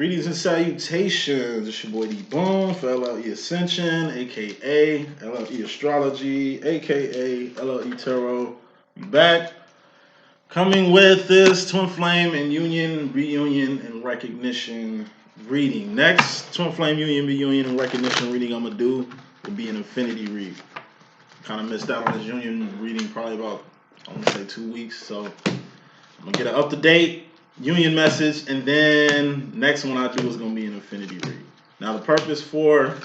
Greetings and salutations. It's your boy D.Boom for LLE.Ascension, aka LLE.Astrology, aka LLE Tarot. I'm back, coming with this Twin Flame and Union, Reunion, and Recognition reading. Next Twin Flame Union, Reunion, and Recognition reading I'm going to do will be an Infinity read. Kind of missed out on this Union reading probably about, I want to say 2 weeks, so I'm going to get an up-to-date Union message, and then next one I do is going to be an Infinity read. Now the purpose for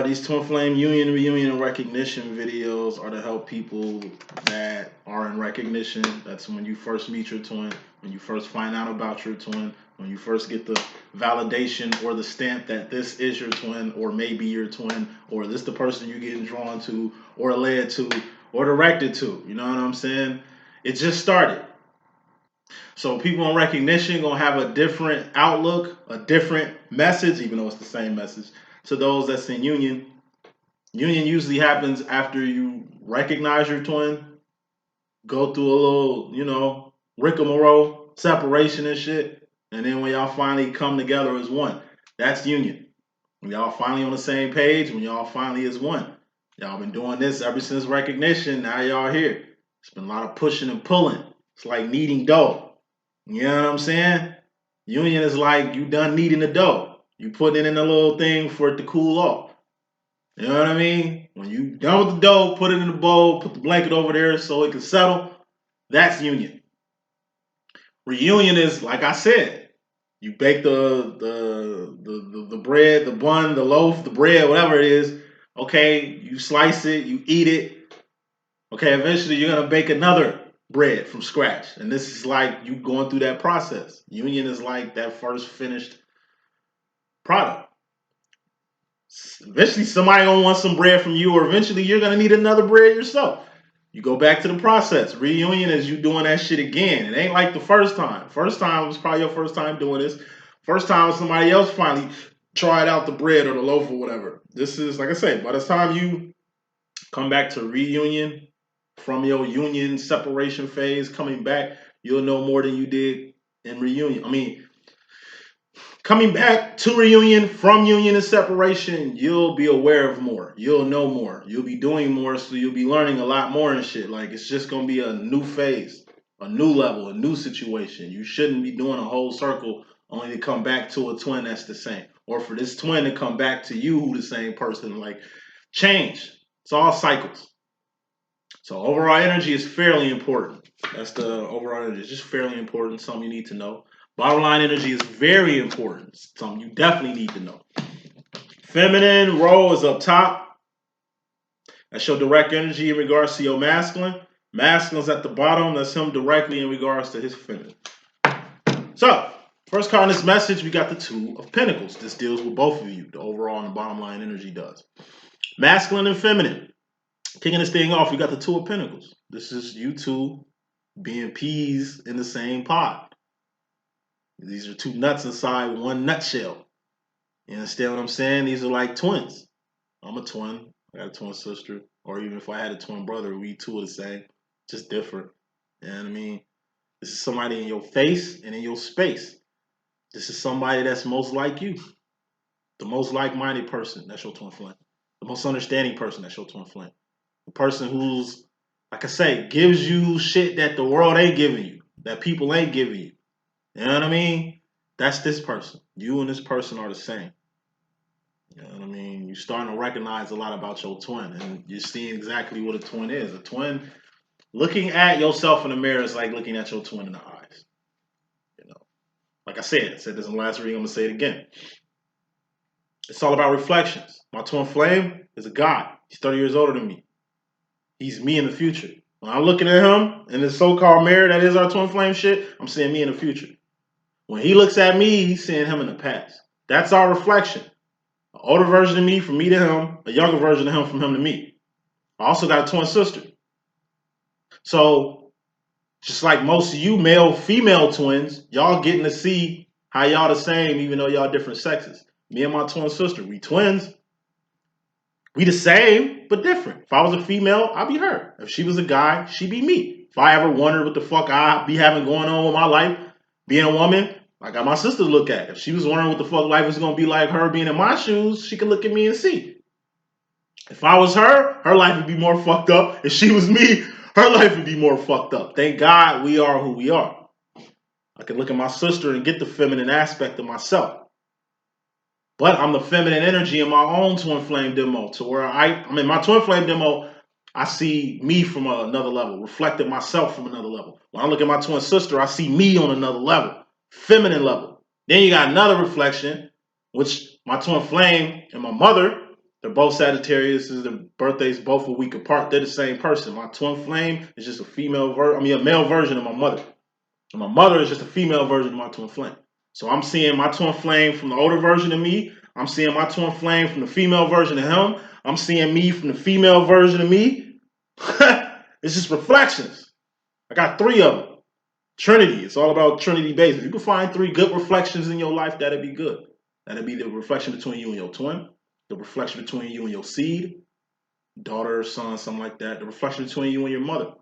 these Twin Flame Union, Reunion, and Recognition videos are to help people that are in recognition. That's when you first meet your twin, when you first find out about your twin, when you first get the validation or the stamp that this is your twin, or maybe your twin, or this the person you're getting drawn to, or led to, or directed to. You know what I'm saying? It just started. So people in recognition gonna have a different outlook, a different message, even though it's the same message, to those that's in union. Union usually happens after you recognize your twin, go through a little, rigmarole, separation and shit, and then when y'all finally come together as one, that's union. When y'all finally on the same page, when y'all finally is one. Y'all been doing this ever since recognition, now y'all here. It's been a lot of pushing and pulling. It's like kneading dough. You know what I'm saying? Union is like you done kneading the dough. You put it in a little thing for it to cool off. You know what I mean? When you done with the dough, put it in the bowl, put the blanket over there so it can settle. That's union. Reunion is, like I said, you bake the bread, the bun, the loaf, the bread, whatever it is. Okay, you slice it, you eat it. Okay, eventually you're gonna bake another bread from scratch, and this is like you going through that process. Union is like that first finished product. Eventually somebody gonna want some bread from you, or eventually you're gonna need another bread yourself. You go back to the process. Reunion is you doing that shit again. It ain't like the first time. First time was probably your first time doing this. First time was somebody else finally tried out the bread or the loaf or whatever. This is, like I say, by the time you come back to reunion, from your union separation phase, coming back, you'll know more than you did in reunion. I mean, coming back to reunion, from union and separation, you'll be aware of more. You'll know more. You'll be doing more, so you'll be learning a lot more and shit. Like, it's just going to be a new phase, a new level, a new situation. You shouldn't be doing a whole circle only to come back to a twin that's the same. Or for this twin to come back to you who the same person. Like, change. It's all cycles. So overall energy is fairly important. That's the overall energy. It's just fairly important. Something you need to know. Bottom line energy is very important. Something you definitely need to know. Feminine role is up top. That's your direct energy in regards to your masculine. Masculine's at the bottom. That's him directly in regards to his feminine. So, first card in this message, we got the Two of Pentacles. This deals with both of you. The overall and the bottom line energy does. Masculine and feminine. Kicking this thing off, we got the Two of Pentacles. This is you two being peas in the same pot. These are two nuts inside one nutshell. You understand what I'm saying? These are like twins. I'm a twin. I got a twin sister. Or even if I had a twin brother, we two are the same. Just different. You know what I mean? This is somebody in your face and in your space. This is somebody that's most like you. The most like-minded person, that's your twin flame. The most understanding person, that's your twin flame. The person who's, like I say, gives you shit that the world ain't giving you, that people ain't giving you. You know what I mean? That's this person. You and this person are the same. You know what I mean? You're starting to recognize a lot about your twin, and you're seeing exactly what a twin is. A twin, looking at yourself in the mirror is like looking at your twin in the eyes. You know, like I said this in the last reading, I'm going to say it again. It's all about reflections. My twin flame is a guy. He's 30 years older than me. He's me in the future. When I'm looking at him in this so-called mirror that is our twin flame shit, I'm seeing me in the future. When he looks at me, he's seeing him in the past. That's our reflection. An older version of me from me to him, a younger version of him from him to me. I also got a twin sister. So, just like most of you male-female twins, y'all getting to see how y'all the same even though y'all different sexes. Me and my twin sister, we twins. We the same, but different. If I was a female, I'd be her. If she was a guy, she'd be me. If I ever wondered what the fuck I'd be having going on with my life, being a woman, I got my sister to look at. If she was wondering what the fuck life was gonna be like, her being in my shoes, she could look at me and see. If I was her life would be more fucked up. If she was me, her life would be more fucked up. Thank God we are who we are. I can look at my sister and get the feminine aspect of myself. But I'm the feminine energy in my own twin flame demo, to where I'm in my twin flame demo, I see me from another level, reflected myself from another level. When I look at my twin sister, I see me on another level, feminine level. Then you got another reflection, which my twin flame and my mother, they're both Sagittarius, their birthdays both a week apart. They're the same person. My twin flame is just a male version of my mother. And my mother is just a female version of my twin flame. So I'm seeing my twin flame from the older version of me. I'm seeing my twin flame from the female version of him. I'm seeing me from the female version of me. It's just reflections. I got 3 of them. Trinity. It's all about Trinity based. If you can find 3 good reflections in your life, that'd be good. That'd be the reflection between you and your twin, the reflection between you and your seed, daughter, son, something like that, the reflection between you and your mother.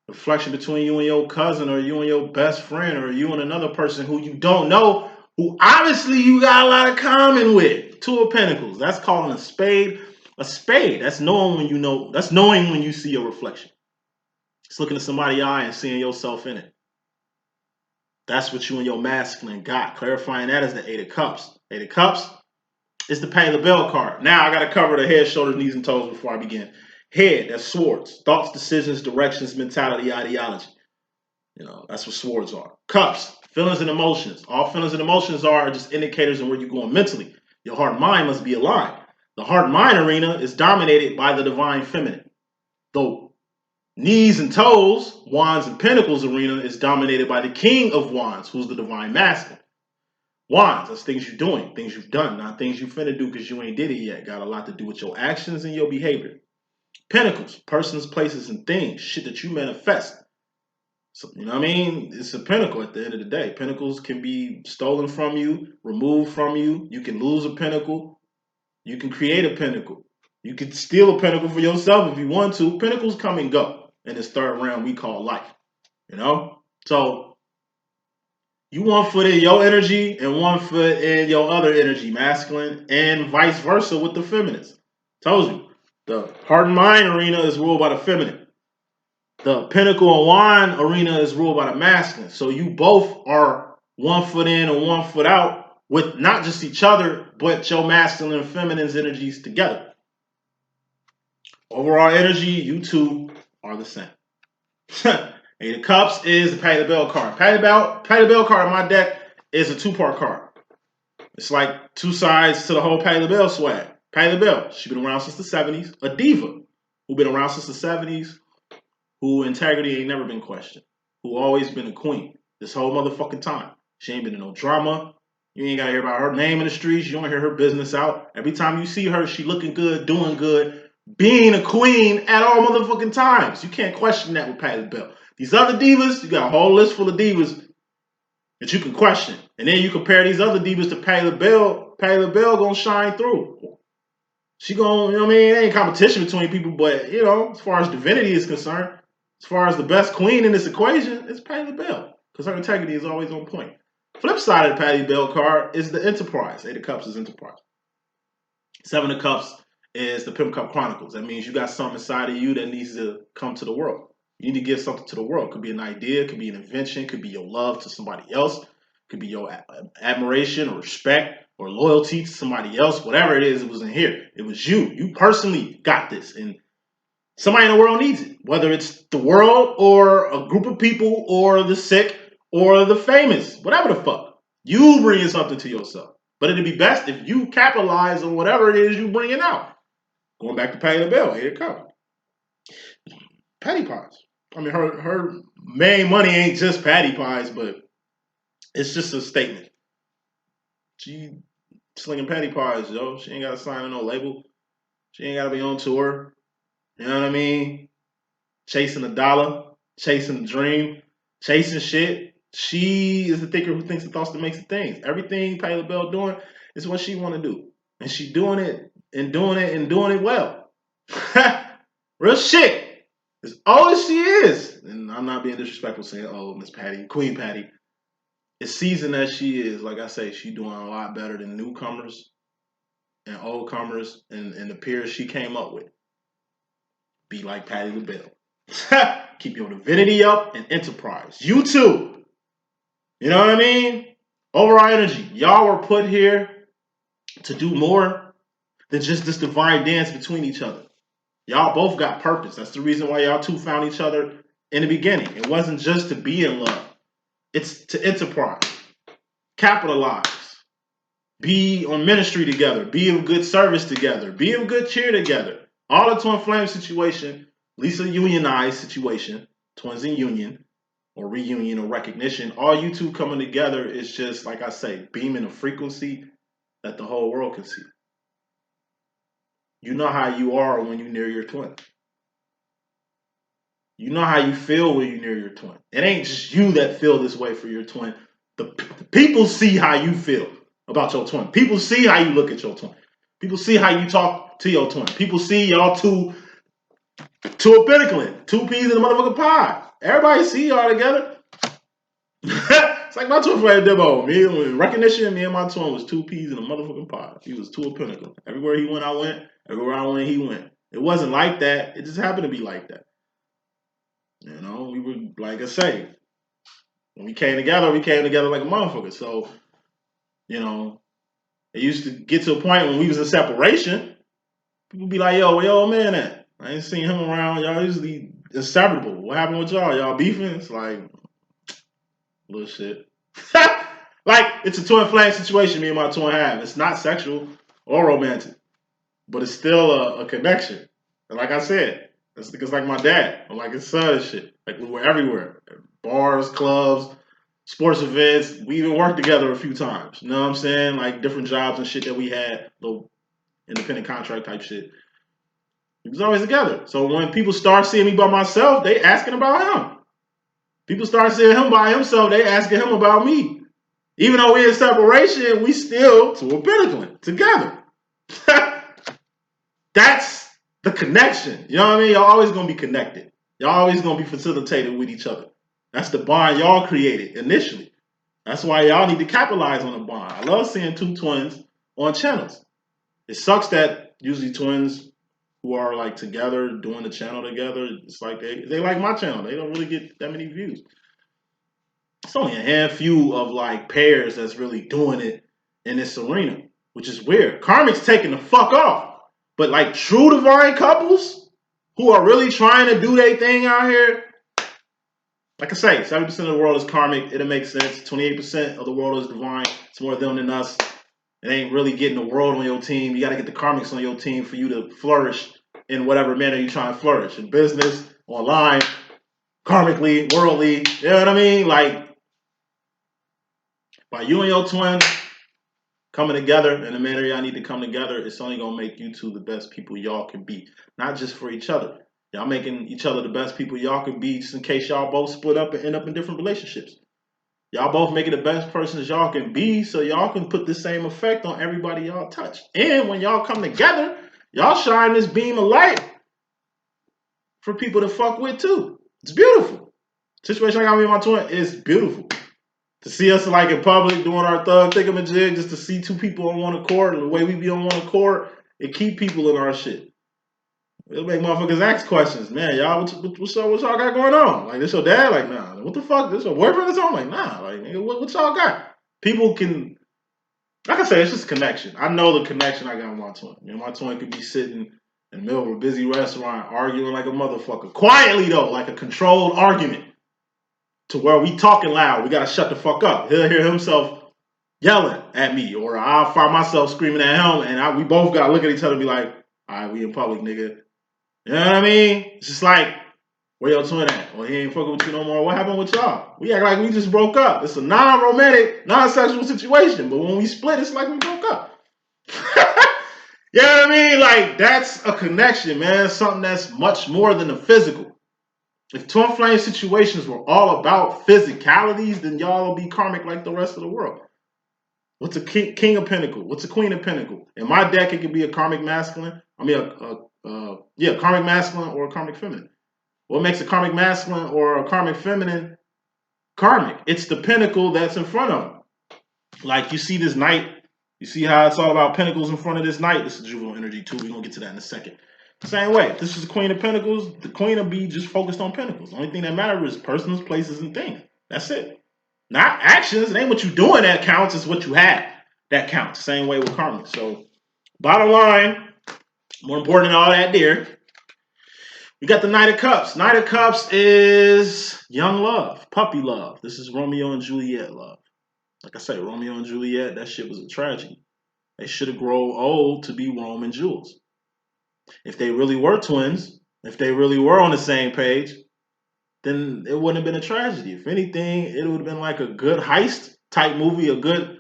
Reflection between you and your cousin, or you and your best friend, or you and another person who you don't know, who obviously you got a lot of common with. 2 of Pentacles. That's calling a spade a spade. That's knowing when you know. That's knowing when you see a reflection. It's looking at somebody's eye and seeing yourself in it. That's what you and your masculine got. Clarifying that is the 8 of Cups. 8 of Cups is the pay the bell card. Now I got to cover the head, shoulders, knees, and toes before I begin. Head, that's swords. Thoughts, decisions, directions, mentality, ideology. That's what swords are. Cups, feelings and emotions. All feelings and emotions are just indicators of where you're going mentally. Your heart and mind must be aligned. The heart and mind arena is dominated by the divine feminine. The knees and toes, wands and pentacles arena is dominated by the king of wands, who's the divine masculine. Wands, that's things you're doing, things you've done, not things you finna do because you ain't did it yet. Got a lot to do with your actions and your behavior. Pentacles, persons, places, and things, shit that you manifest. So, you know what I mean? It's a pinnacle at the end of the day. Pinnacles can be stolen from you, removed from you. You can lose a pinnacle. You can create a pinnacle. You can steal a pinnacle for yourself if you want to. Pinnacles come and go in this 3rd round we call life. So you 1 foot in your energy and 1 foot in your other energy, masculine, and vice versa with the feminines. Told you, the heart and mind arena is ruled by the feminine. The pinnacle and wand arena is ruled by the masculine. So you both are 1 foot in and 1 foot out with not just each other, but your masculine and feminine's energies together. Overall energy, you 2 are the same. 8 of Cups is the pay the bell card. Pay the bell card in my deck is a 2-part card. It's like 2 sides to the whole pay the bell swag. Pay the bell. She's been around since the 70s. A diva who been around since the 70s. Who integrity ain't never been questioned, who always been a queen this whole motherfucking time. She ain't been in no drama. You ain't gotta hear about her name in the streets. You don't hear her business out. Every time you see her, she looking good, doing good, being a queen at all motherfucking times. You can't question that with Patti LaBelle. These other divas, you got a whole list full of divas that you can question. And then you compare these other divas to Patti LaBelle. Patti LaBelle gonna shine through. She gonna, you know what I mean? It ain't competition between people, but, as far as divinity is concerned, as far as the best queen in this equation, it's Patti LaBelle, because her integrity is always on point. Flip side of the Patti LaBelle card is the Enterprise. 8 of Cups is Enterprise. 7 of Cups is the Pimp Cup Chronicles. That means you got something inside of you that needs to come to the world. You need to give something to the world. Could be an idea, could be an invention, could be your love to somebody else, could be your admiration or respect or loyalty to somebody else. Whatever it is, it was in here. It was you. You personally got this, and somebody in the world needs it, whether it's the world or a group of people or the sick or the famous, whatever the fuck. You bringing something to yourself. But it'd be best if you capitalize on whatever it is you bringing out. Going back to Patti LaBelle, 8 of Cups. Patty pies. I mean, her main money ain't just patty pies, but it's just a statement. She slinging patty pies, yo. She ain't got to sign on no label. She ain't got to be on tour. You know what I mean? Chasing a dollar, chasing a dream, chasing shit. She is the thinker who thinks the thoughts that makes the things. Everything Patti LaBelle doing is what she want to do. And she doing it and doing it and doing it well. Real shit. As old as she is. And I'm not being disrespectful saying, oh, Miss Patty, Queen Patty. as seasoned as she is, like I say, she doing a lot better than newcomers and old comers and the peers she came up with. Be like Patti LaBelle. Keep your divinity up and enterprise. You too. You know what I mean? Overall energy. Y'all were put here to do more than just this divine dance between each other. Y'all both got purpose. That's the reason why y'all two found each other in the beginning. It wasn't just to be in love. It's to enterprise, capitalize, be on ministry together, be of good service together, be of good cheer together. All the twin flame situation, at least a unionized situation, twins in union or reunion or recognition, all you two coming together is just, like I say, beaming a frequency that the whole world can see. You know how you are when you're near your twin. You know how you feel when you're near your twin. It ain't just you that feel this way for your twin. The people see how you feel about your twin. People see how you look at your twin. People see how you talk to your twin. People see y'all two a pinnacle, two peas in a motherfucking pie. Everybody see y'all together. It's like my twin flame D.Boom. Me and recognition, me and my twin was two peas in a motherfucking pie. He was two a pinnacle. Everywhere he went, I went. Everywhere I went, he went. It wasn't like that. It just happened to be like that. You know, we were, like I say, when we came together like a motherfucker. So, you know, it used to get to a point when we was in separation. People be like, yo, where your old man at? I ain't seen him around. Y'all usually inseparable. What happened with y'all? Y'all beefing? It's like, little shit. Like, it's a twin flame situation me and my twin have. It's not sexual or romantic, but it's still a connection. And like I said, it's like my dad. I'm like his son and shit. Like, we were everywhere. Bars, clubs, sports events. We even worked together a few times. You know what I'm saying? Like, different jobs and shit that we had. Little independent contract type shit. We was always together. So when people start seeing me by myself, they asking about him. People start seeing him by himself, they asking him about me. Even though we're in separation, we still to a pinnacle together. That's the connection. You know what I mean? Y'all always gonna be connected. Y'all always gonna be facilitated with each other. That's the bond y'all created initially. That's why y'all need to capitalize on the bond. I love seeing two twins on channels. It sucks that usually twins who are like together doing the channel together, it's like they like my channel. They don't really get that many views. It's only a handful of like pairs that's really doing it in this arena, which is weird. Karmic's taking the fuck off. But like true divine couples who are really trying to do their thing out here, like I say, 70% of the world is karmic. It'll make sense. 28% of the world is divine. It's more them than us. It ain't really getting the world on your team. You got to get the karmics on your team for you to flourish in whatever manner you're trying to flourish. In business, online, karmically, worldly. You know what I mean? Like, by you and your twin coming together in the manner y'all need to come together, it's only going to make you two the best people y'all can be. Not just for each other. Y'all making each other the best people y'all can be just in case y'all both split up and end up in different relationships. Y'all both making the best persons y'all can be so y'all can put the same effect on everybody y'all touch. And when y'all come together, y'all shine this beam of light for people to fuck with too. It's beautiful. Situation I got with my twin is beautiful. To see us like in public doing our thug thingamajig, just to see two people on one accord and the way we be on one accord, it keep people in our shit. It'll make motherfuckers ask questions. Man, y'all, what y'all got going on? Like, this your dad? Like, nah. What the fuck? This your boyfriend or something? Like, nah. Like, nigga, what y'all got? People can, like I said, it's just connection. I know the connection I got with my twin. You know, my twin could be sitting in the middle of a busy restaurant arguing like a motherfucker. Quietly, though, like a controlled argument. To where we talking loud. We got to shut the fuck up. He'll hear himself yelling at me. Or I'll find myself screaming at him. And we both got to look at each other and be like, all right, we in public, nigga. You know what I mean? It's just like, where your twin at? Well, he ain't fucking with you no more. What happened with y'all? We act like we just broke up. It's a non-romantic, non-sexual situation. But when we split, it's like we broke up. You know what I mean? Like, that's a connection, man. Something that's much more than the physical. If twin flame situations were all about physicalities, then y'all will be karmic like the rest of the world. What's a king of pentacle? What's a queen of pentacle? In my deck, it could be a karmic masculine. I mean, karmic masculine or a karmic feminine. What makes a karmic masculine or a karmic feminine karmic. It's the pinnacle that's in front of them. Like you see this knight. You see how it's all about pinnacles in front of this knight. This is juvenile energy too. We're going to get to that in a second. Same way. If this is the queen of pentacles, the queen will be just focused on pentacles. The only thing that matters is persons, places, and things. That's it. Not actions. It ain't what you're doing that counts. It's what you have that counts. Same way with karma. So bottom line, more important than all that there, we got the Knight of Cups. Knight of Cups is young love, puppy love. This is Romeo and Juliet love. Like I say, Romeo and Juliet, that shit was a tragedy. They should have grown old to be Rome and Jules. If they really were twins, if they really were on the same page, then it wouldn't have been a tragedy. If anything, it would have been like a good heist type movie, a good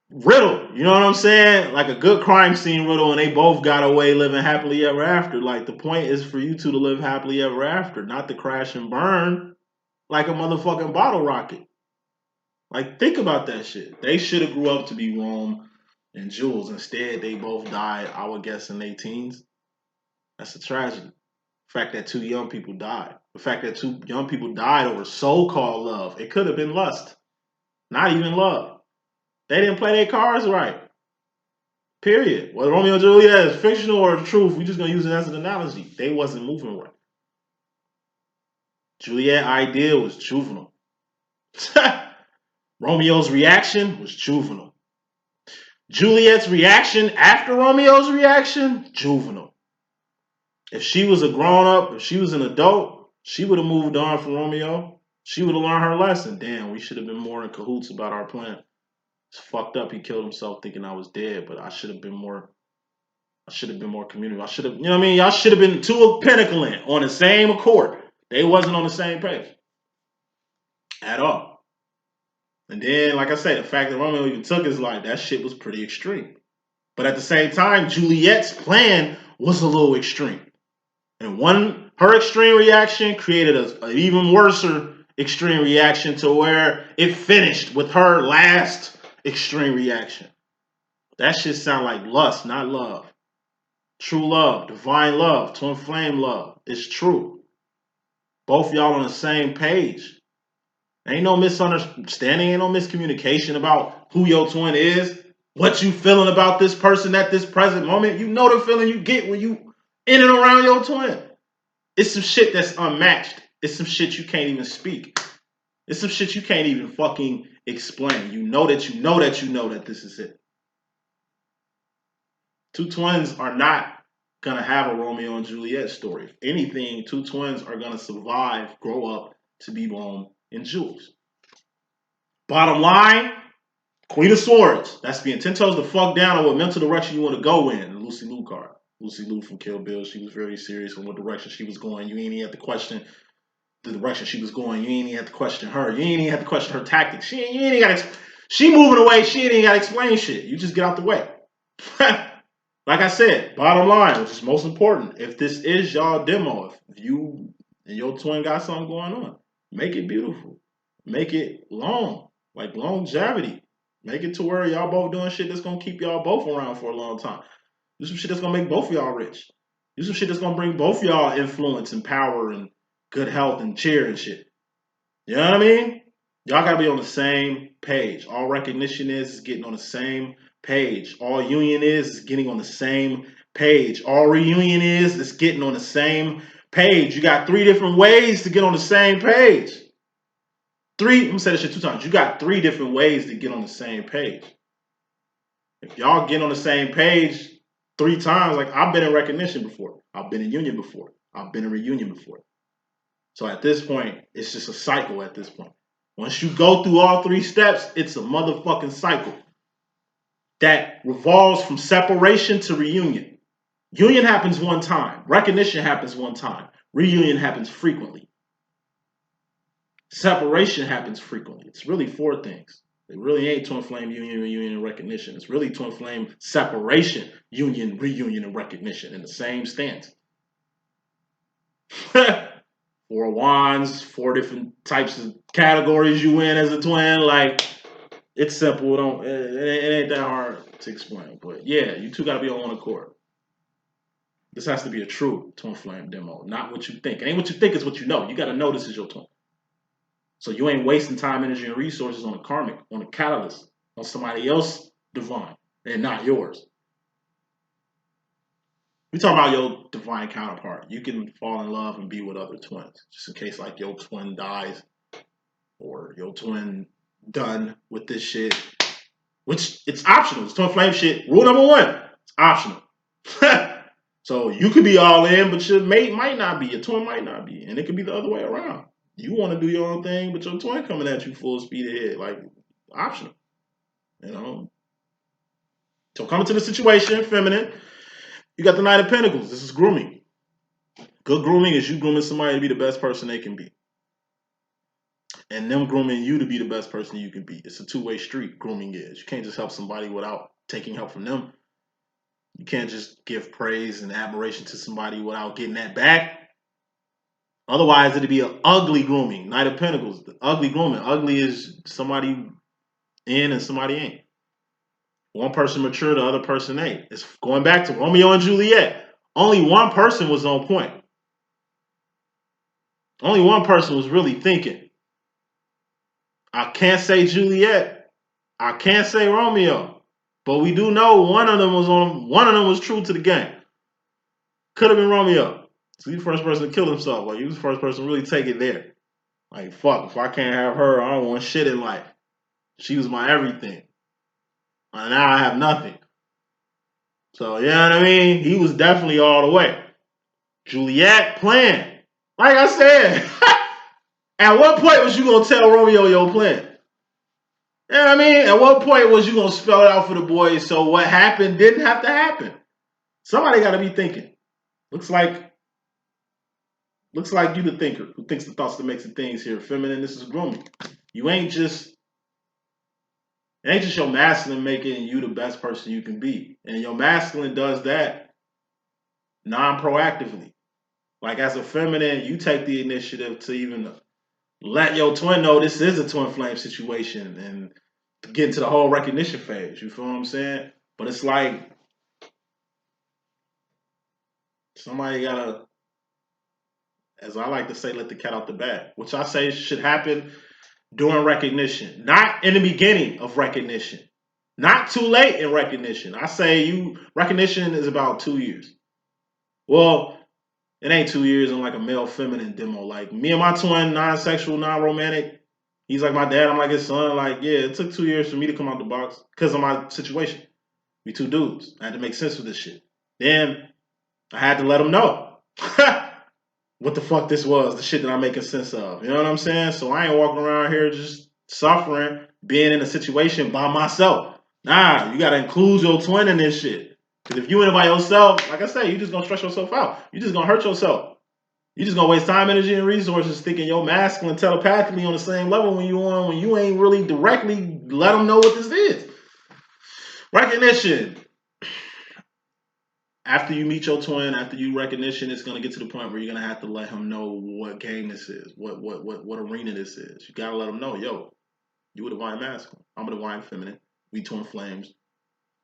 riddle. You know what I'm saying? Like a good crime scene riddle, and they both got away living happily ever after. Like the point is for you two to live happily ever after, not to crash and burn like a motherfucking bottle rocket. Like think about that shit. They should have grew up to be Rome and Jules. Instead, they both died, I would guess, in their teens. That's a tragedy. The fact that two young people died. The fact that two young people died over so-called love. It could have been lust. Not even love. They didn't play their cards right. Period. Whether Romeo and Juliet is fictional or the truth, we're just going to use it as an analogy. They wasn't moving right. Juliet's idea was juvenile. Romeo's reaction was juvenile. Juliet's reaction after Romeo's reaction, juvenile. If she was a grown-up, if she was an adult, she would have moved on from Romeo. She would have learned her lesson. Damn, we should have been more in cahoots about our plan. It's fucked up. He killed himself thinking I was dead, but I should have been more community. I should have, you know what I mean? Y'all should have been two of pinnacle in on the same accord. They wasn't on the same page at all. And then, like I said, the fact that Romeo even took his life, that shit was pretty extreme. But at the same time, Juliet's plan was a little extreme. And her extreme reaction created an even worse extreme reaction to where it finished with her last extreme reaction. That shit sound like lust, not love. True love, divine love, twin flame love. It's true. Both y'all on the same page. Ain't no misunderstanding, ain't no miscommunication about who your twin is, what you feeling about this person at this present moment. You know the feeling you get when you in and around your twin. It's some shit that's unmatched. It's some shit you can't even speak. It's some shit you can't even fucking explain. You know that you know that you know that this is it. Two twins are not going to have a Romeo and Juliet story. If anything, two twins are going to survive, grow up to be Rome and Jules. Bottom line, Queen of Swords. That's being 10 toes the fuck down on what mental direction you want to go in. Lucy Liu card. Lucy Liu from Kill Bill. She was very serious on what direction she was going. You ain't even have to question the direction she was going. You ain't even have to question her. You ain't even have to question her tactics. She moving away. She ain't even got to explain shit. You just get out the way. Like I said, bottom line, which is most important, if this is y'all demo, if you and your twin got something going on, make it beautiful. Make it long, like longevity. Make it to where y'all both doing shit that's going to keep y'all both around for a long time. Do some shit that's going to make both of y'all rich. Do some shit that's going to bring both of y'all influence and power and good health and cheer and shit. You know what I mean? Y'all got to be on the same page. All recognition is getting on the same page. All union is getting on the same page. All reunion is getting on the same page. You got 3 different ways to get on the same page. I'm gonna say this shit 2 times. You got 3 different ways to get on the same page. If y'all get on the same page 3 times, like I've been in recognition before. I've been in union before. I've been in reunion before. So at this point, it's just a cycle at this point. Once you go through all 3 steps, it's a motherfucking cycle that revolves from separation to reunion. Union happens one time. Recognition happens one time. Reunion happens frequently. Separation happens frequently. It's really 4 things. It really ain't twin flame, union, reunion, and recognition. It's really twin flame, separation, union, reunion, and recognition in the same stance. 4 wands, 4 different types of categories you in as a twin. Like, it's simple. It ain't that hard to explain. But yeah, you two got to be on one accord. This has to be a true twin flame demo, not what you think. It ain't what you think, it's what you know. You got to know this is your twin. So you ain't wasting time, energy, and resources on a karmic, on a catalyst, on somebody else divine, and not yours. We talking about your divine counterpart. You can fall in love and be with other twins, just in case like your twin dies or your twin done with this shit. Which it's optional. It's twin flame shit. Rule number one: it's optional. So you could be all in, but your mate might not be. Your twin might not be, and it could be the other way around. You want to do your own thing, but your twin coming at you full speed ahead, like optional. You know. So coming to the situation, feminine. You got the Knight of Pentacles. This is grooming. Good grooming is you grooming somebody to be the best person they can be, and them grooming you to be the best person you can be. It's a two-way street. Grooming is. You can't just help somebody without taking help from them. You can't just give praise and admiration to somebody without getting that back. Otherwise, it'd be an ugly grooming. Knight of Pentacles, the ugly grooming. Ugly is somebody in and somebody ain't. One person mature, the other person ain't. It's going back to Romeo and Juliet. Only one person was on point. Only one person was really thinking. I can't say Juliet. I can't say Romeo. But we do know one of them was true to the game. Could have been Romeo. So he's the first person to kill himself. Like he was the first person to really take it there. Like fuck, if I can't have her, I don't want shit in life. She was my everything. And now I have nothing. So you know what I mean? He was definitely all the way. Juliet playing. Like I said, at what point was you gonna tell Romeo your plan? You know what I mean? At what point was you gonna spell it out for the boys so what happened didn't have to happen? Somebody gotta be thinking. Looks like you the thinker who thinks the thoughts that makes the things here. Feminine, this is grooming. You ain't just your masculine making you the best person you can be. And your masculine does that non-proactively. Like as a feminine, you take the initiative to even let your twin know this is a twin flame situation and get into the whole recognition phase. You feel what I'm saying? But it's like somebody gotta, as I like to say, let the cat out the bag, which I say should happen during recognition, not in the beginning of recognition, not too late in recognition. I say recognition is about 2 years. Well, it ain't 2 years in like a male feminine demo. Like me and my twin, non-sexual, non-romantic. He's like my dad, I'm like his son. Like, yeah, it took 2 years for me to come out the box because of my situation. We two dudes. I had to make sense of this shit. Then I had to let him know what the fuck this was, the shit that I'm making sense of. You know what I'm saying? So I ain't walking around here just suffering, being in a situation by myself. Nah, you gotta include your twin in this shit. Because if you in it by yourself, like I say, you just gonna stress yourself out. You just gonna hurt yourself. You just gonna waste time, energy, and resources thinking you're masculine telepathically on the same level when you ain't really directly let them know what this is. Recognition. After you meet your twin, after you recognition, it's gonna get to the point where you're gonna have to let him know what game this is, what arena this is. You gotta let him know, yo, you a divine masculine, I'm a divine feminine, we twin flames.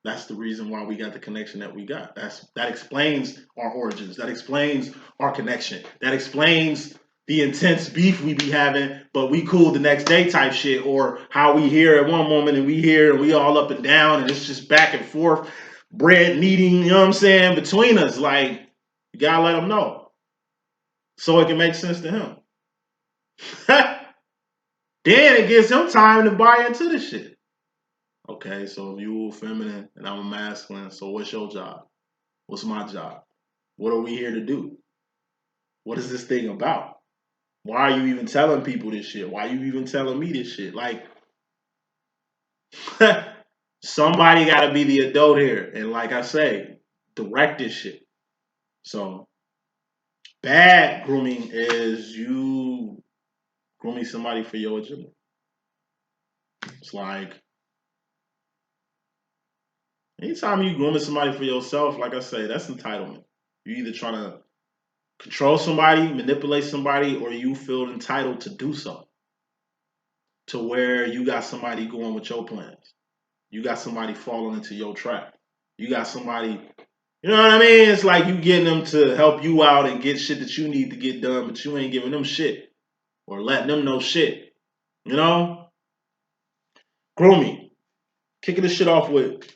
That's the reason why we got the connection that we got. That explains our origins. That explains our connection. That explains the intense beef we be having, but we cool the next day type shit, or how we here at one moment and we here and we all up and down and it's just back and forth, bread kneading, you know what I'm saying, between us. Like, you gotta let him know so it can make sense to him. Then it gives him time to buy into the shit. Okay, so you feminine and I'm a masculine. So what's your job? What's my job? What are we here to do? What is this thing about? Why are you even telling people this shit? Why are you even telling me this shit? Like, somebody got to be the adult here. And like I say, direct this shit. So, bad grooming is you grooming somebody for your agenda. It's like, anytime you grooming somebody for yourself, like I say, that's entitlement. You either trying to control somebody, manipulate somebody, or you feel entitled to do so. To where you got somebody going with your plans. You got somebody falling into your trap. You got somebody You know what I mean? It's like you getting them to help you out and get shit that you need to get done, but you ain't giving them shit or letting them know shit. You know? Grooming. Kicking this shit off with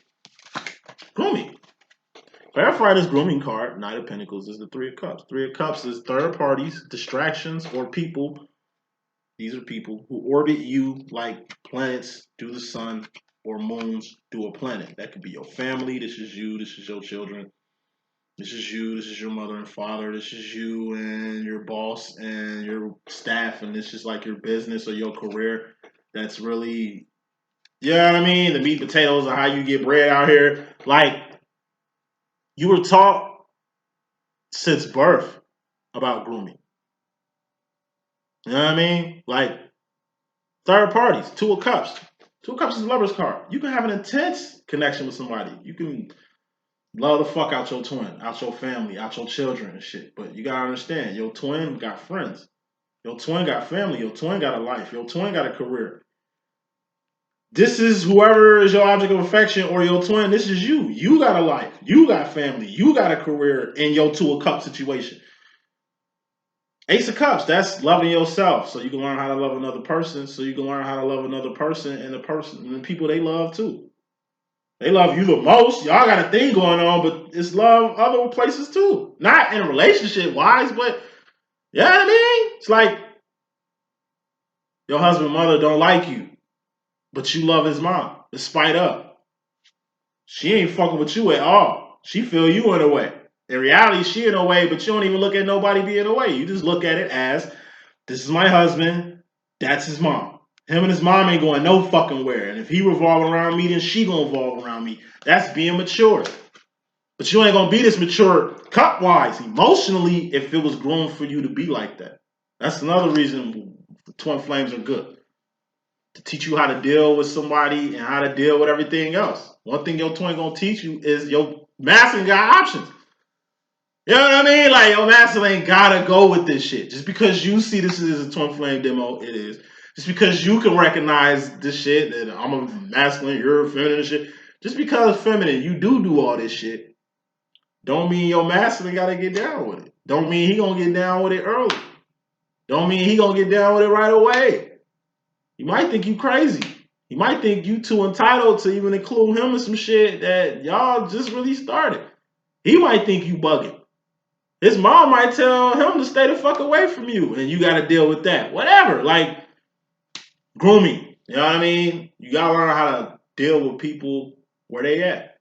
grooming. Clarify this grooming card. Knight of Pentacles is the Three of Cups. Three of Cups is third parties, distractions, or people. These are people who orbit you like planets do the sun or moons do a planet. That could be your family. This is you. This is your children. This is you. This is your mother and father. This is you and your boss and your staff. And this is like your business or your career. That's really, you know what I mean? The meat and potatoes of how you get bread out here. Like, you were taught since birth about grooming. You know what I mean? Like, third parties, Two of Cups. Two of Cups is a lover's card. You can have an intense connection with somebody. You can love the fuck out your twin, out your family, out your children and shit. But you gotta understand, your twin got friends. Your twin got family. Your twin got a life. Your twin got a career. This is whoever is your object of affection or your twin. This is you. You got a life. You got family. You got a career in your Two of Cups situation. Ace of Cups, that's loving yourself. So you can learn how to love another person. So you can learn how to love another person and the people they love too. They love you the most. Y'all got a thing going on, but it's love other places too. Not in relationship wise, but you know what I mean? It's like your husband, mother don't like you, but you love his mom, despite of. She ain't fucking with you at all. She feel you in a way. In reality, she in a way, but you don't even look at nobody being away. You just look at it as, this is my husband, that's his mom. Him and his mom ain't going no fucking where. And if he revolve around me, then she gonna revolve around me. That's being mature. But you ain't gonna be this mature cup-wise, emotionally, if it was grown for you to be like that. That's another reason twin flames are good. To teach you how to deal with somebody and how to deal with everything else. One thing your twin gonna teach you is your masculine got options. You know what I mean? Like, your masculine ain't gotta go with this shit. Just because you see this as a twin flame demo, it is. Just because you can recognize this shit, that I'm a masculine, you're a feminine shit. Just because feminine, you do all this shit, don't mean your masculine gotta get down with it. Don't mean he gonna get down with it early. Don't mean he gonna get down with it right away. He might think you crazy. He might think you too entitled to even include him in some shit that y'all just really started. He might think you bugging. His mom might tell him to stay the fuck away from you, and you got to deal with that. Whatever. Like, grooming. You know what I mean? You got to learn how to deal with people where they at.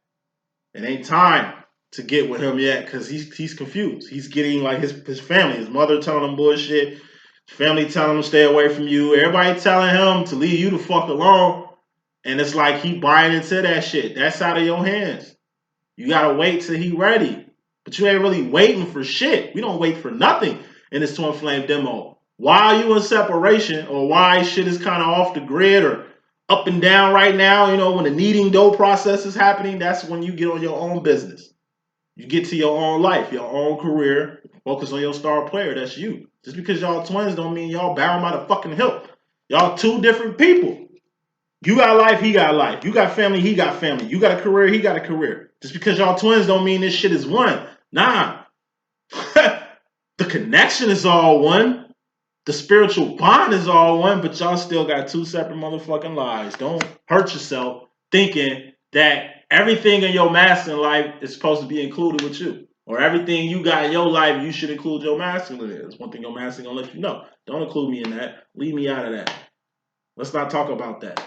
It ain't time to get with him yet because he's confused. He's getting like his family, his mother telling him bullshit, his family telling him to stay away from you, everybody telling him to leave you the fuck alone. And it's like he buying into that shit. That's out of your hands. You gotta wait till he ready. But you ain't really waiting for shit. We don't wait for nothing in this twin flame demo. While you in separation or why shit is kind of off the grid or up and down right now, you know, when the kneading dough process is happening, that's when you get on your own business. You get to your own life, your own career, focus on your star player. That's you. Just because y'all twins don't mean y'all bound by the fucking hip. Y'all two different people. You got life, he got life. You got family, he got family. You got a career, he got a career. Just because y'all twins don't mean this shit is one. Nah. The connection is all one. The spiritual bond is all one, but y'all still got two separate motherfucking lives. Don't hurt yourself thinking that everything in your masculine life is supposed to be included with you. Or everything you got in your life, you should include your masculine in. It's one thing your masculine gonna let you know. Don't include me in that. Leave me out of that. Let's not talk about that.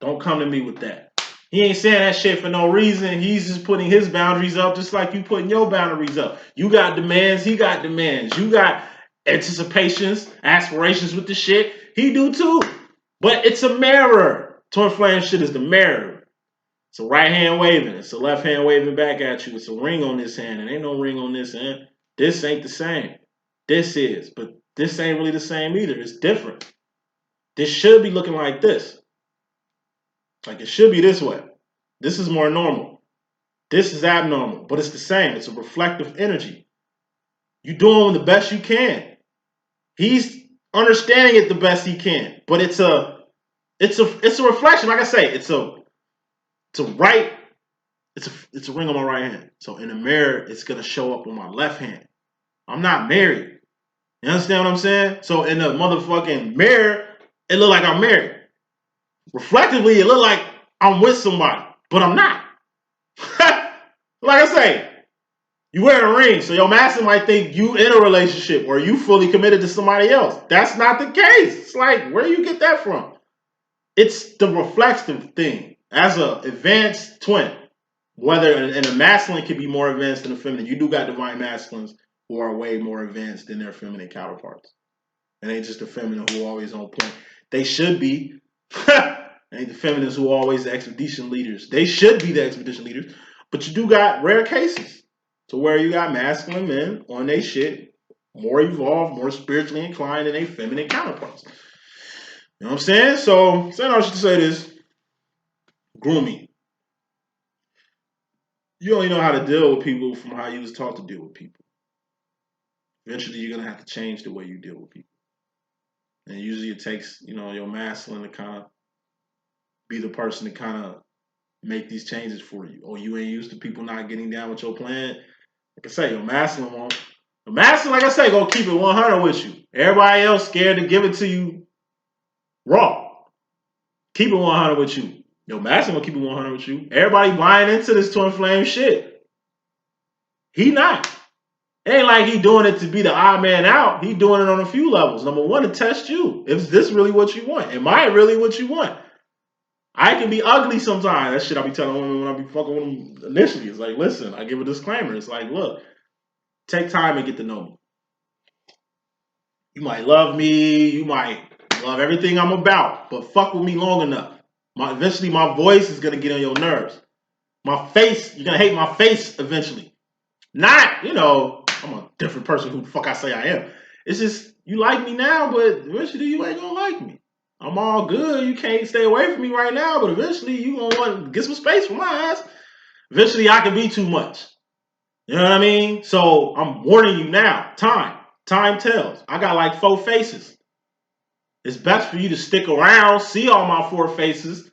Don't come to me with that. He ain't saying that shit for no reason. He's just putting his boundaries up just like you putting your boundaries up. You got demands, he got demands. You got anticipations, aspirations with the shit. He do too. But it's a mirror. Twin flame shit is the mirror. It's a right hand waving. It's a left hand waving back at you. It's a ring on this hand. And ain't no ring on this hand. This ain't the same. This is. But this ain't really the same either. It's different. This should be looking like this. Like, it should be this way. This is more normal. This is abnormal, but it's the same. It's a reflective energy. You're doing the best you can. He's understanding it the best he can, but it's a reflection. Like I say, it's a right It's a ring on my right hand. So in the mirror, it's gonna show up on my left hand. I'm not married. You understand what I'm saying? So in the motherfucking mirror, it look like I'm married. Reflectively, it look like I'm with somebody, but I'm not. Like I say, you wear a ring, so your master might think you in a relationship or you fully committed to somebody else. That's not the case. It's like, where do you get that from? It's the reflective thing. As a advanced twin, whether and a masculine can be more advanced than a feminine. You do got divine masculines who are way more advanced than their feminine counterparts. It ain't just the feminine who are always on point. They should be. Ain't the feminists who are always the expedition leaders. They should be the expedition leaders. But you do got rare cases to where you got masculine men on their shit, more evolved, more spiritually inclined than their feminine counterparts. You know what I'm saying? So, saying I should say this, grooming. You only know how to deal with people from how you was taught to deal with people. Eventually, you're going to have to change the way you deal with people. And usually it takes, your masculine to kind of be the person to kind of make these changes for you. Or you ain't used to people not getting down with your plan. Like I say, your masculine won't. The masculine, like I say, gonna keep it 100 with you. Everybody else scared to give it to you raw. Keep it 100 with you. Your masculine will keep it 100 with you. Everybody buying into this twin flame shit. He not. It ain't like he doing it to be the odd man out. He doing it on a few levels. Number one, to test you. Is this really what you want? Am I really what you want? I can be ugly sometimes. That shit I be telling women when I be fucking with them initially. It's like, listen, I give a disclaimer. It's like, look, take time and get to know me. You might love me. You might love everything I'm about. But fuck with me long enough. Eventually, my voice is going to get on your nerves. My face, you're going to hate my face eventually. Not, I'm a different person who the fuck I say I am. It's just, you like me now, but eventually you ain't going to like me. I'm all good. You can't stay away from me right now, but eventually you going to want to get some space from my ass. Eventually I can be too much. You know what I mean? So I'm warning you now. Time tells. I got like 4 faces. It's best for you to stick around, see all my 4 faces,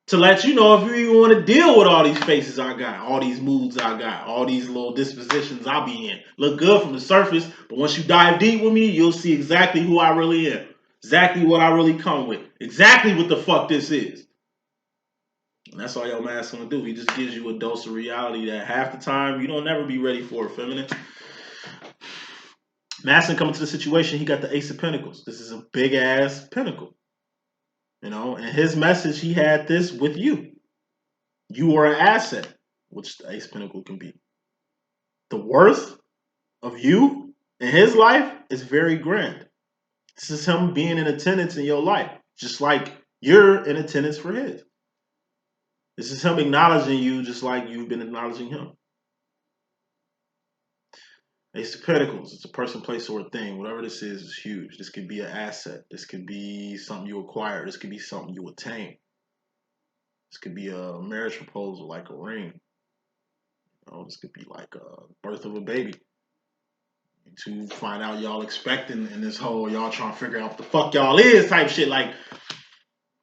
to let you know if you even want to deal with all these faces I got, all these moods I got, all these little dispositions I be in. Look good from the surface, but once you dive deep with me, you'll see exactly who I really am. Exactly what I really come with. Exactly what the fuck this is. And that's all your masculine do. He just gives you a dose of reality that half the time you don't never be ready for it, feminine. Masculine coming to the situation, he got the Ace of Pentacles. This is a big ass pentacle. And his message, he had this with you. You are an asset, which the Ace of Pentacles can be. The worth of you in his life is very grand. This is him being in attendance in your life, just like you're in attendance for his. This is him acknowledging you just like you've been acknowledging him. Ace of Pentacles, it's a person, place, or a thing. Whatever this is huge. This could be an asset. This could be something you acquire. This could be something you attain. This could be a marriage proposal, like a ring. This could be like a birth of a baby. To find out y'all expecting in this whole y'all trying to figure out what the fuck y'all is type shit. Like,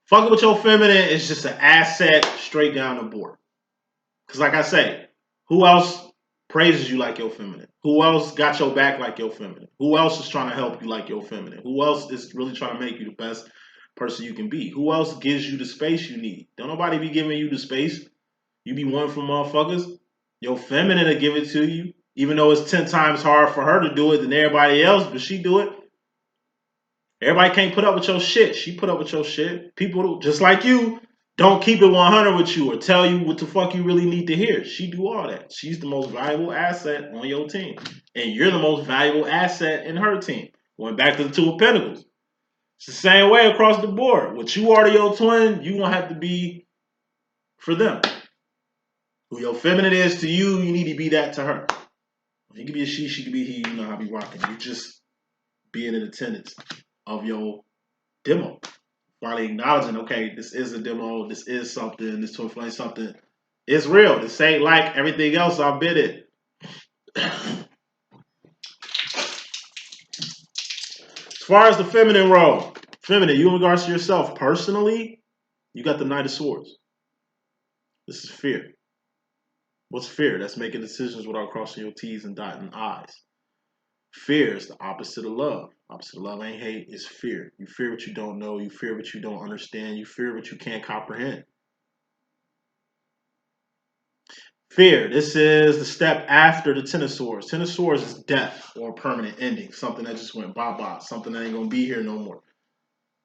fucking with your feminine is just an asset straight down the board. Because like I say, who else praises you like your feminine? Who else got your back like your feminine? Who else is trying to help you like your feminine? Who else is really trying to make you the best person you can be? Who else gives you the space you need? Don't nobody be giving you the space. You be one from motherfuckers. Your feminine will give it to you. Even though it's 10 times harder for her to do it than everybody else, but she do it. Everybody can't put up with your shit. She put up with your shit. People just like you don't keep it 100 with you or tell you what the fuck you really need to hear. She do all that. She's the most valuable asset on your team. And you're the most valuable asset in her team. Going back to the 2 of Pentacles. It's the same way across the board. What you are to your twin, you gonna have to be for them. Who your feminine is to you, you need to be that to her. He could be a she could be he, you know how I be rocking. You just being in attendance of your demo. Finally acknowledging, okay, this is a demo, this is something, this twin flame something. It's real. This ain't like everything else I've been in. As far as the feminine role, you in regards to yourself personally, you got the Knight of Swords. This is fear. What's fear? That's making decisions without crossing your T's and dotting I's. Fear is the opposite of love. Opposite of love ain't hate, it's fear. You fear what you don't know. You fear what you don't understand. You fear what you can't comprehend. Fear. This is the step after the Ten of Swords. Ten of Swords is death or permanent ending. Something that just went bye-bye. Something that ain't going to be here no more.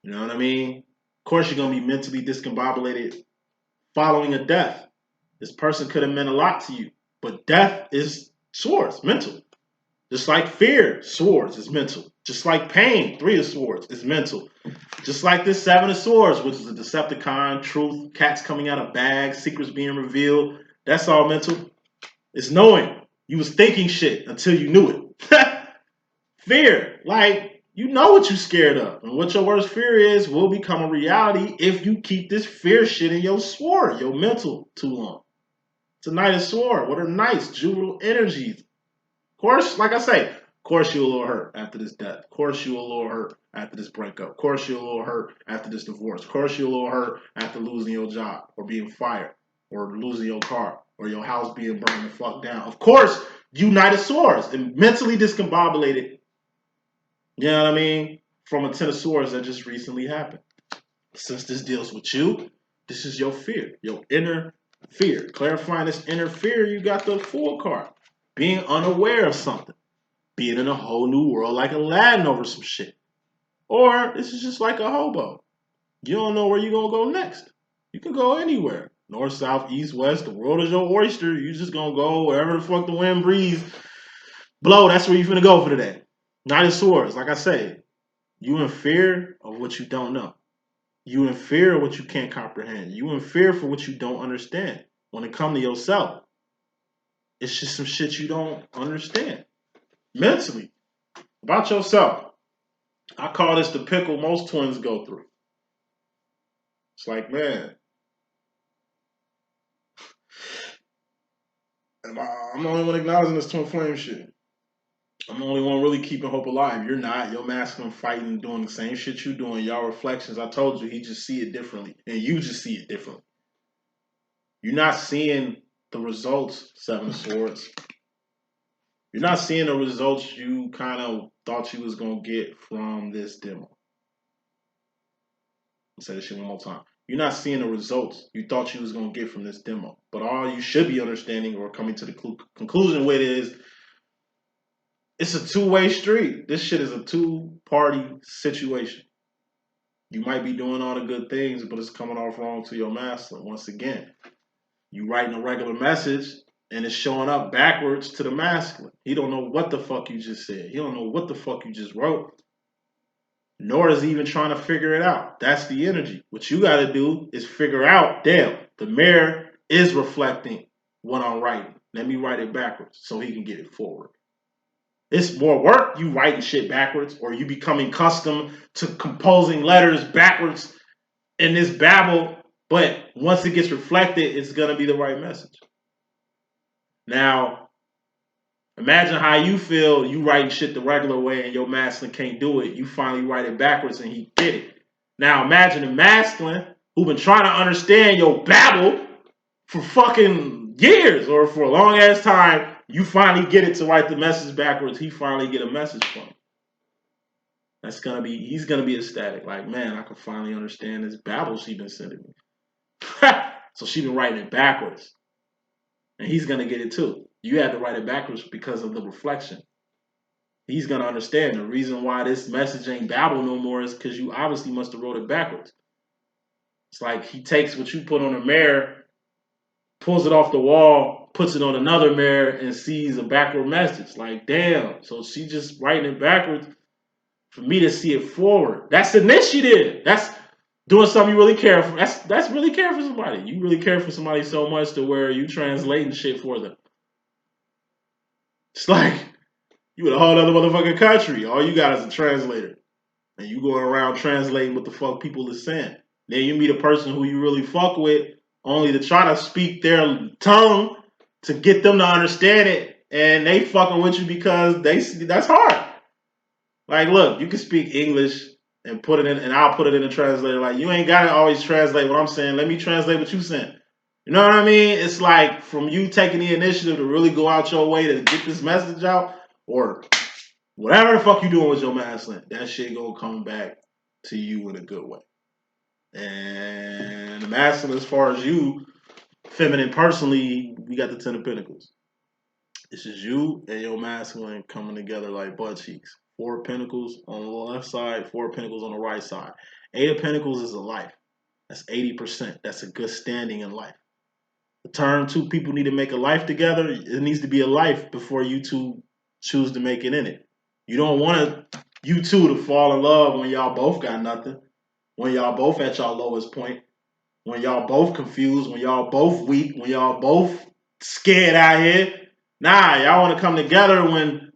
You know what I mean? Of course, you're going to be mentally discombobulated following a death. This person could have meant a lot to you. But death is swords, mental. Just like fear, swords is mental. Just like pain, Three of Swords is mental. Just like this Seven of Swords, which is a Decepticon, truth, cats coming out of bags, secrets being revealed. That's all mental. It's knowing. You was thinking shit until you knew it. Fear, like you know what you're scared of. And what your worst fear is will become a reality if you keep this fear shit in your sword, your mental, too long. It's a Knight of Sword. What are nice, juvenile energies? Of course, like I say, of course you're a little hurt after this death. Of course you're a little hurt after this breakup. Of course you're a little hurt after this divorce. Of course you're a little hurt after losing your job or being fired or losing your car or your house being burned the fuck down. Of course, you Knight of Swords and mentally discombobulated, you know what I mean, from a Ten of Swords that just recently happened. Since this deals with you, this is your fear, your inner fear. Clarifying this inner fear, you got the Fool card. Being unaware of something. Being in a whole new world like Aladdin over some shit. Or this is just like a hobo. You don't know where you're going to go next. You can go anywhere. North, south, east, west. The world is your oyster. You just going to go wherever the fuck the wind breeze blow. That's where you're finna go for today. Knight of Swords. Like I say, you in fear of what you don't know. You in fear of what you can't comprehend. You in fear for what you don't understand. When it comes to yourself, it's just some shit you don't understand. Mentally. About yourself. I call this the pickle most twins go through. It's like, man, I'm the only one acknowledging this twin flame shit. I'm the only one really keeping hope alive. You're not. Your masculine fighting, doing the same shit you doing. Y'all reflections. I told you, he just see it differently. And you just see it differently. You're not seeing the results, Seven of Swords. You're not seeing the results you kind of thought you was going to get from this demo. I'll say this shit one more time. You're not seeing the results you thought you was going to get from this demo. But all you should be understanding or coming to the conclusion with is it's a two-way street. This shit is a two-party situation. You might be doing all the good things, but it's coming off wrong to your masculine. Once again, you writing a regular message and it's showing up backwards to the masculine. He don't know what the fuck you just said. He don't know what the fuck you just wrote. Nor is he even trying to figure it out. That's the energy. What you got to do is figure out, damn, the mirror is reflecting what I'm writing. Let me write it backwards so he can get it forward. It's more work you writing shit backwards or you becoming accustomed to composing letters backwards in this babble. But once it gets reflected, it's going to be the right message. Now, imagine how you feel you writing shit the regular way and your masculine can't do it. You finally write it backwards and he did it. Now imagine the masculine who been trying to understand your babble for fucking years or for a long ass time. You finally get it to write the message backwards. He finally get a message from you. He's gonna be ecstatic. Like, man, I can finally understand this babble she been sending me. So she been writing it backwards. And he's gonna get it too. You had to write it backwards because of the reflection. He's gonna understand the reason why this message ain't babble no more is because you obviously must have wrote it backwards. It's like he takes what you put on a mirror, pulls it off the wall, puts it on another mirror, and sees a backward message. Like, damn. So she just writing it backwards for me to see it forward. That's initiative. That's doing something you really care for. That's really care for somebody. You really care for somebody so much to where you translating shit for them. It's like you in a whole other motherfucking country. All you got is a translator. And you going around translating what the fuck people is saying. Then you meet a person who you really fuck with only to try to speak their tongue to get them to understand it. And they fucking with you because that's hard. Like, look, you can speak English and put it in, and I'll put it in a translator. Like, you ain't got to always translate what I'm saying. Let me translate what you saying. You know what I mean? It's like from you taking the initiative to really go out your way to get this message out, or whatever the fuck you doing with your masculine, that shit gonna come back to you in a good way. And the masculine, as far as you, feminine personally, we got the Ten of Pentacles. This is you and your masculine coming together like butt cheeks. Four of Pentacles on the left side, Four of Pentacles on the right side. Eight of Pentacles is a life. That's 80%. That's a good standing in life. The term two people need to make a life together, it needs to be a life before you two choose to make it in it. You don't want you two to fall in love when y'all both got nothing, when y'all both at y'all lowest point, when y'all both confused, when y'all both weak, when y'all both scared out here. Nah, y'all want to come together when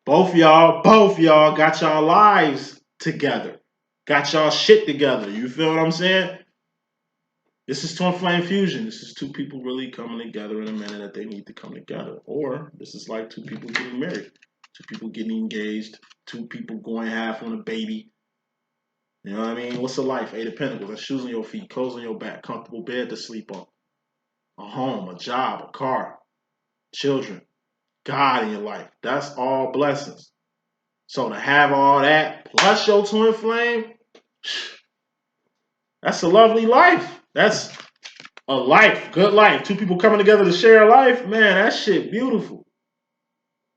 both y'all got y'all lives together, got y'all shit together. You feel what I'm saying? This is twin flame fusion. This is two people really coming together in a manner that they need to come together. Or this is like two people getting married, two people getting engaged, two people going half on a baby. You know what I mean? What's a life? Eight of Pentacles. That's shoes on your feet, clothes on your back, comfortable bed to sleep on, a home, a job, a car, children, God in your life. That's all blessings. So to have all that plus your twin flame, that's a lovely life. That's a life, good life. Two people coming together to share a life, man, that shit beautiful.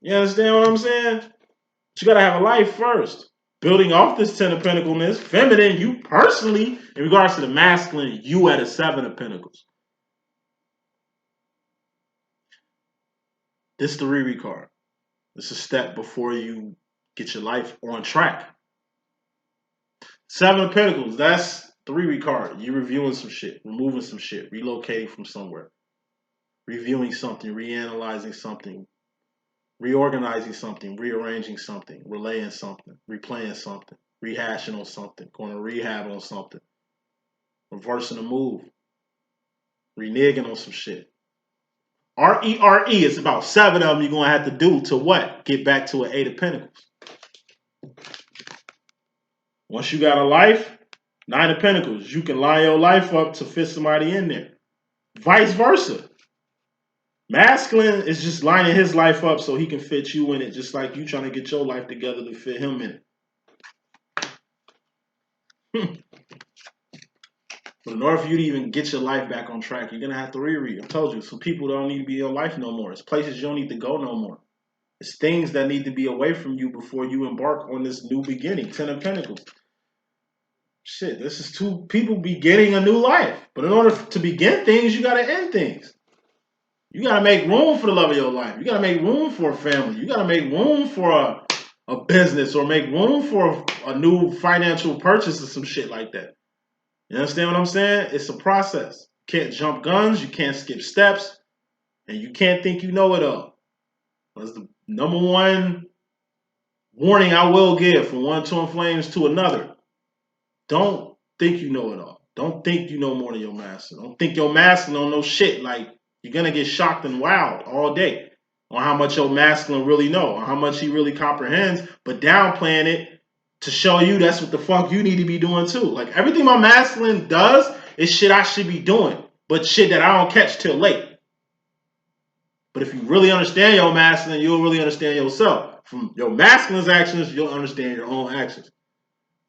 You understand what I'm saying? But you gotta have a life first. Building off this Ten of Pentacles, feminine, you personally, in regards to the masculine, you at a Seven of Pentacles. This is the Riri card. This is a step before you get your life on track. Seven of Pentacles, that's the Riri card. You reviewing some shit, removing some shit, relocating from somewhere, reviewing something, reanalyzing something, reorganizing something, rearranging something, relaying something, replaying something, rehashing on something, going to rehab on something, reversing a move, reneging on some shit. R-E-R-E, it's about seven of them you're going to have to do to what? Get back to an Eight of Pentacles. Once you got a life, Nine of Pentacles, you can line your life up to fit somebody in there. Vice versa. Masculine is just lining his life up so he can fit you in it, just like you trying to get your life together to fit him in it. But in order for you to even get your life back on track, you're going to have to reread. I told you, some people don't need to be in your life no more. It's places you don't need to go no more. It's things that need to be away from you before you embark on this new beginning. Ten of Pentacles. Shit, this is two people beginning a new life. But in order to begin things, you got to end things. You got to make room for the love of your life. You got to make room for a family. You got to make room for a business or make room for a new financial purchase or some shit like that. You understand what I'm saying? It's a process. You can't jump guns. You can't skip steps. And you can't think you know it all. That's the number one warning I will give from one twin flames to another. Don't think you know it all. Don't think you know more than your master. Don't think your master don't know shit. Like, you're going to get shocked and wowed all day on how much your masculine really know, on how much he really comprehends, but downplaying it to show you that's what the fuck you need to be doing too. Like, everything my masculine does is shit I should be doing, but shit that I don't catch till late. But if you really understand your masculine, you'll really understand yourself. From your masculine's actions, you'll understand your own actions.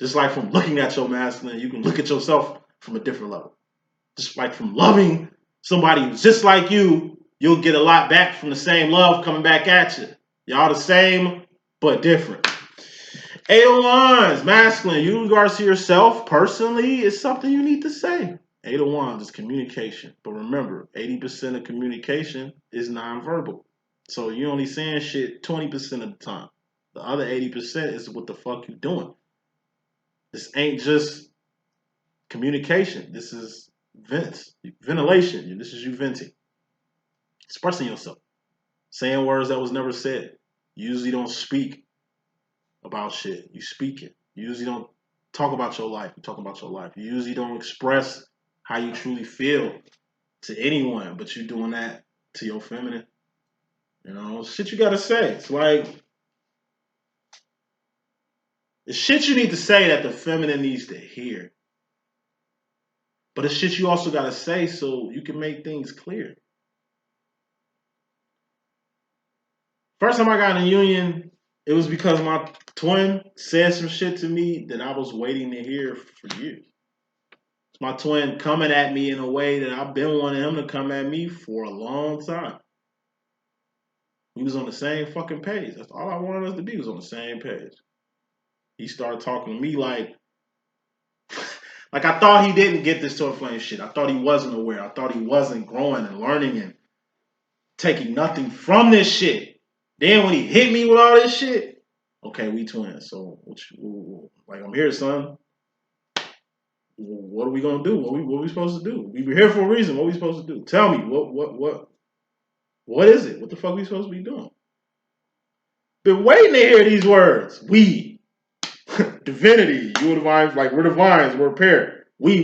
Just like from looking at your masculine, you can look at yourself from a different level. Just like from loving somebody who's just like you, you'll get a lot back from the same love coming back at you. Y'all the same, but different. Eight of Wands, masculine, you in regards to yourself personally, is something you need to say. Eight of Wands is communication. But remember, 80% of communication is nonverbal. So you only saying shit 20% of the time. The other 80% is what the fuck you doing. This ain't just communication. This is ventilation. This is you venting. Expressing yourself. Saying words that was never said. You usually don't speak about shit. You speak it. You usually don't talk about your life. You talk about your life. You usually don't express how you truly feel to anyone, but you're doing that to your feminine. You know, shit you gotta say. It's like, it's shit you need to say that the feminine needs to hear. But it's shit you also gotta say so you can make things clear. First time I got in a union, it was because my twin said some shit to me that I was waiting to hear for years. My twin coming at me in a way that I've been wanting him to come at me for a long time. We was on the same fucking page. That's all I wanted us to be, was on the same page. He started talking to me like I thought he didn't get this twin flame shit. I thought he wasn't aware. I thought he wasn't growing and learning and taking nothing from this shit. Then when he hit me with all this shit, okay, we twins. So like, I'm here, son. What are we gonna do? What we supposed to do? We were here for a reason. What are we supposed to do? Tell me what is it? What the fuck are we supposed to be doing? Been waiting to hear these words. We, divinity, you are divine, like we're divines, we're a pair. We.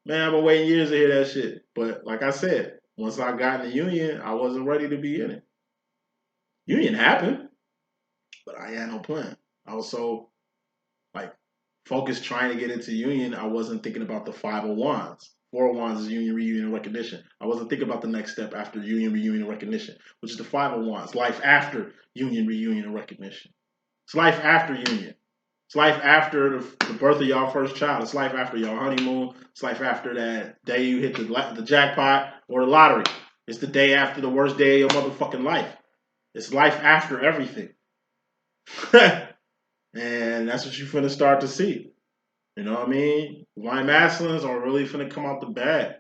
Man, I've been waiting years to hear that shit. But like I said, once I got in the union, I wasn't ready to be in it. Union happened, but I had no plan. I was so like focused trying to get into union, I wasn't thinking about the 5 of Wands. 4 of Wands is union, reunion, and recognition. I wasn't thinking about the next step after union, reunion, and recognition, which is the 5 of Wands, life after union, reunion, and recognition. It's life after union. It's life after the birth of y'all first child. It's life after y'all honeymoon. It's life after that day you hit the jackpot or the lottery. It's the day after the worst day of your motherfucking life. It's life after everything. And that's what you're finna start to see. You know what I mean? Divine masculines are really finna come out the bag.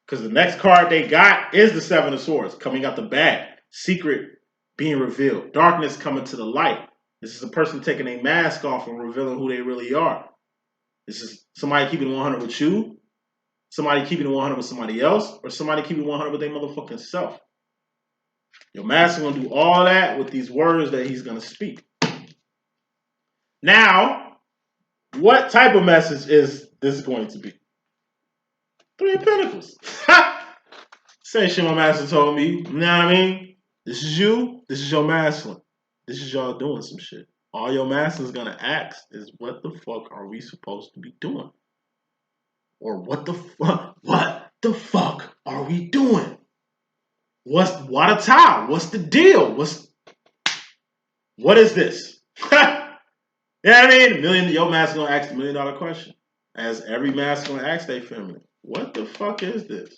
Because the next card they got is the 7 of Swords coming out the bag. Secret being revealed. Darkness coming to the light. This is a person taking a mask off and revealing who they really are. This is somebody keeping it 100 with you, somebody keeping it 100 with somebody else, or somebody keeping it 100 with their motherfucking self. Your mask is going to do all that with these words that he's going to speak. Now, what type of message is this going to be? 3 of Pentacles. Same shit my master told me. You know what I mean? This is you. This is your masculine. This is y'all doing some shit. All your masculine's gonna ask is, what the fuck are we supposed to be doing? Or what the fuck are we doing? What a tie? What's the deal? What is this? You know what I mean? Your masculine gonna ask the $1 million question. As every masculine asks their feminine, what the fuck is this?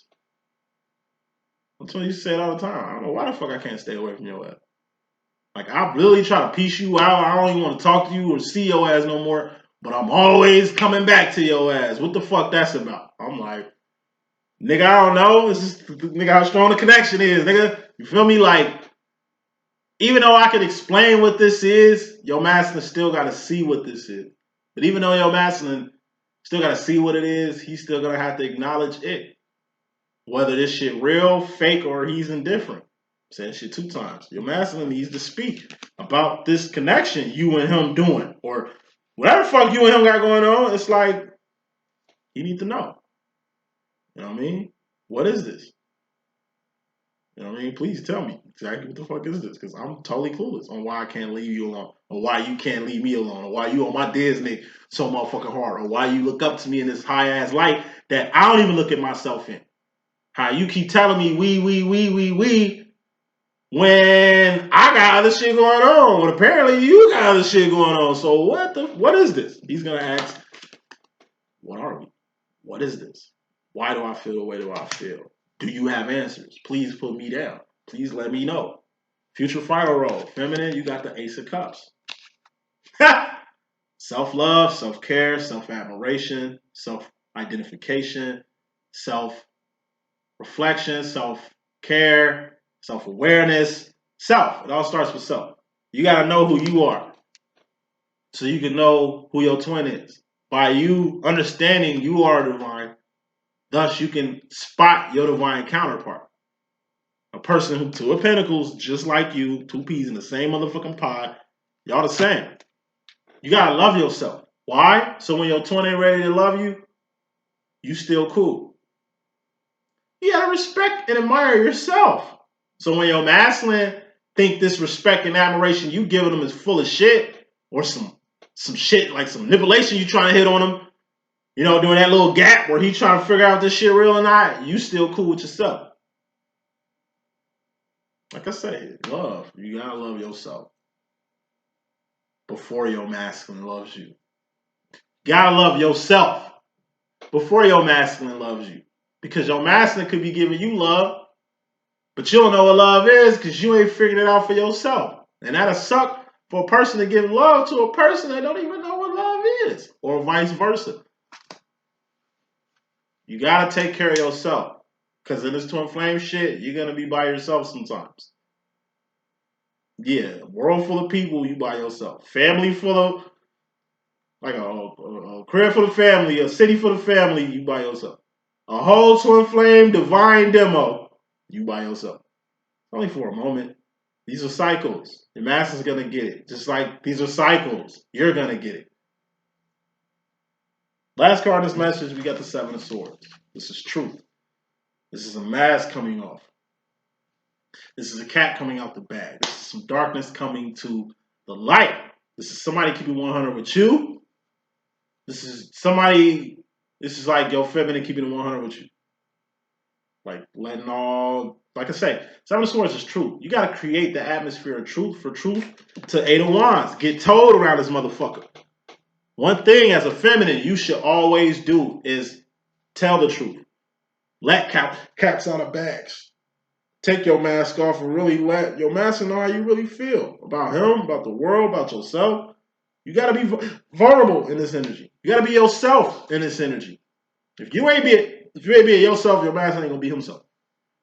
That's what you say it all the time. I don't know why the fuck I can't stay away from your ass. Like, I really try to piece you out. I don't even want to talk to you or see your ass no more. But I'm always coming back to your ass. What the fuck that's about? I'm like, nigga, I don't know. It's just, nigga, how strong the connection is, nigga. You feel me? Like, even though I can explain what this is, your masculine still got to see what this is. But even though your masculine still got to see what it is, he's still going to have to acknowledge it. Whether this shit real, fake, or he's indifferent. I said shit 2 times. Your masculine needs to speak about this connection you and him doing. Or whatever the fuck you and him got going on, it's like, you need to know. You know what I mean? What is this? You know what I mean? Please tell me exactly what the fuck is this, because I'm totally clueless on why I can't leave you alone, or why you can't leave me alone, or why you on my Disney so motherfucking hard, or why you look up to me in this high ass light that I don't even look at myself in. How you keep telling me we when I got other shit going on. Well, apparently you got other shit going on. So what is this? He's gonna ask, what are we? What is this? Why do I feel the way do I feel? Do you have answers? Please put me down. Please let me know. Future final role. Feminine, you got the Ace of Cups. Self-love, self-care, self-admiration, self-identification, self-reflection, self-care, self-awareness, self. It all starts with self. You got to know who you are so you can know who your twin is. By you understanding you are divine, thus you can spot your divine counterpart. A person who 2 of Pentacles, just like you, 2 peas in the same motherfucking pod, y'all the same. You got to love yourself. Why? So when your twin ain't ready to love you, you still cool. You got to respect and admire yourself. So when your masculine think this respect and admiration you giving them is full of shit, or some shit like some manipulation you trying to hit on them, You know, during that little gap where he trying to figure out if this shit real or not, you still cool with yourself. Like I say, love. You gotta love yourself before your masculine loves you. You gotta love yourself before your masculine loves you. Because your masculine could be giving you love, but you don't know what love is because you ain't figured it out for yourself. And that'll suck for a person to give love to a person that don't even know what love is, or vice versa. You gotta take care of yourself. Because in this twin flame shit, you're gonna be by yourself sometimes. Yeah, world full of people, you by yourself. Family full of, like a crib for the family, a city for the family, you by yourself. A whole twin flame divine demo, you by yourself. Only for a moment. These are cycles. The master's gonna get it. Just like these are cycles, you're gonna get it. Last card in this message, we got the Seven of Swords. This is truth. This is a mask coming off. This is a cat coming out the bag. This is some darkness coming to the light. This is somebody keeping 100 with you. This is like your feminine keeping it 100 with you. Like letting all, like I say, Seven of Swords is truth. You got to create the atmosphere of truth for truth to Eight of Wands. Get told around this motherfucker. One thing as a feminine you should always do is tell the truth. Let cats out of bags. Take your mask off and really let your master know how you really feel about him, about the world, about yourself. You got to be vulnerable in this energy. You got to be yourself in this energy. If you ain't be yourself, your master ain't gonna be himself.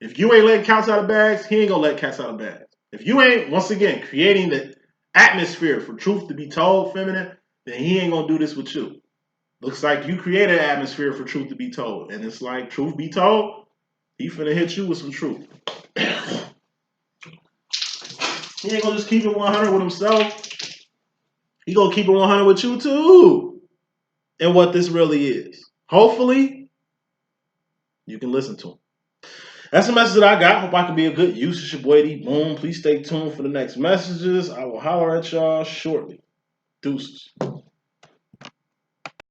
If you ain't letting cats out of bags, he ain't gonna let cats out of bags. If you ain't, once again, creating the atmosphere for truth to be told, feminine, then he ain't gonna do this with you. Looks like you created an atmosphere for truth to be told. And it's like, truth be told, he finna hit you with some truth. He ain't gonna just keep it 100 with himself. He gonna keep it 100 with you too. And what this really is. Hopefully, you can listen to him. That's the message that I got. Hope I can be a good use. It's your boy D.Boom. Please stay tuned for the next messages. I will holler at y'all shortly. Deuces.